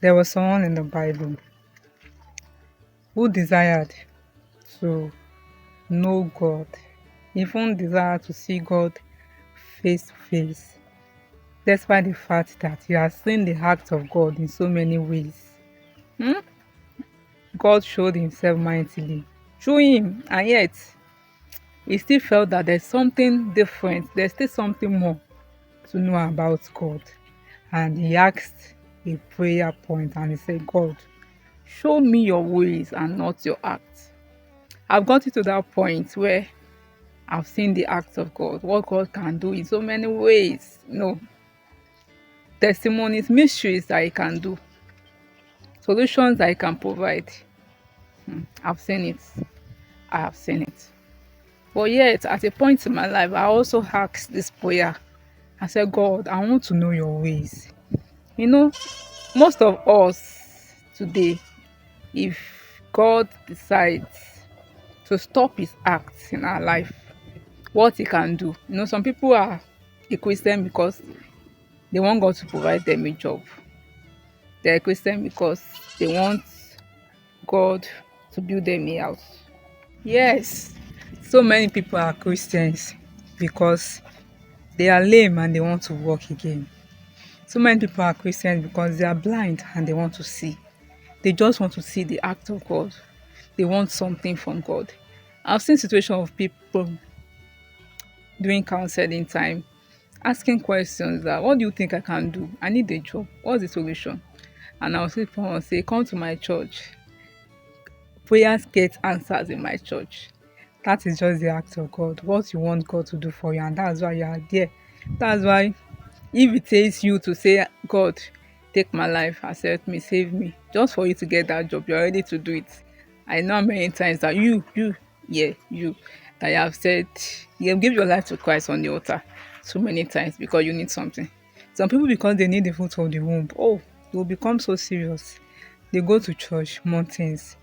There was someone in the Bible who desired to know God, even desired to see God face to face, despite the fact that he has seen the act of God in so many ways. Hmm? God showed himself mightily through him, and yet he still felt that there's something different, there's still something more to know about God. And he asked a prayer point and he said, God, show me your ways and not your acts. I've gotten to that point where I've seen the acts of God, what God can do in so many ways. Testimonies, mysteries that He can do, solutions that He can provide. I've seen it. I have seen it. But yet, at a point in my life, I also asked this prayer. I said, God, I want to know your ways. You know, most of us today, if God decides to stop His acts in our life, what He can do. Some people are a Christian because they want God to provide them a job. They're a Christian because they want God to build them a house. Yes, so many people are Christians because they are lame and they want to walk again. So many people are Christians because they are blind and they want to see. They just want to see the act of God. They want something from God. I've seen situations of people doing counseling time, asking questions that, what do you think I can do? I need a job. What's the solution? And I'll see someone say, come to my church. Prayers get answers in my church. That is just the act of God. What you want God to do for you, and that's why you are there. That's why if it takes you to say, God, take my life, accept me, save me, just for you to get that job, you're ready to do it. I know many times that you, that you have said, you have given your life to Christ on the altar so many times because you need something. Some people, because they need the fruit of the womb, they will become so serious. They go to church, mountains,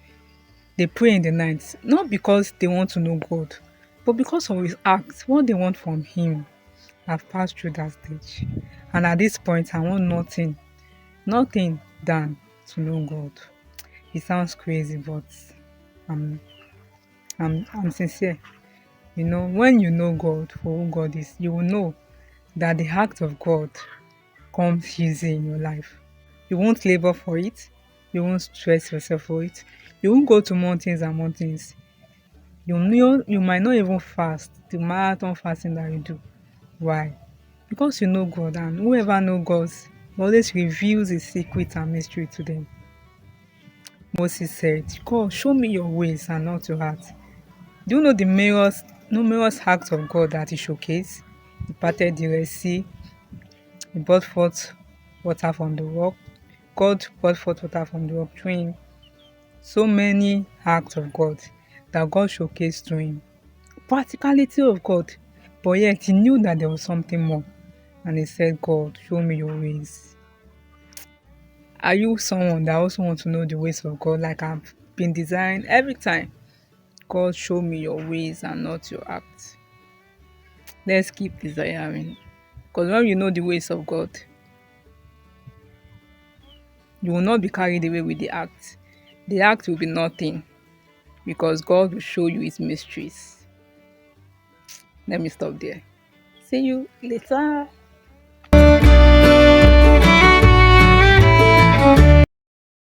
they pray in the night, not because they want to know God, but because of His acts, what they want from Him. I've passed through that stage. And at this point, I want nothing than to know God. It sounds crazy, but I'm, I'm sincere. When you know God for who God is, you will know that the act of God comes easy in your life. You won't labor for it. You won't stress yourself for it. You won't go to mountains and mountains. You might not even fast the marathon fasting that you do. Why? Because you know God, and whoever know God always reveals His secret and mystery to them. Moses said, God, show me your ways and not your heart. Do you know the numerous acts of God that He showcased? He parted the Red Sea, He brought forth water from the rock. God brought forth water from the rock through Him. So many acts of God that God showcased to Him. Practicality of God. But yet He knew that there was something more. And He said, God, show me your ways. Are you someone that also wants to know the ways of God, like I've been desiring every time? God, show me your ways and not your acts. Let's keep desiring. Because when you know the ways of God, you will not be carried away with the act. The act will be nothing because God will show you His mysteries. Let me stop there. See you later.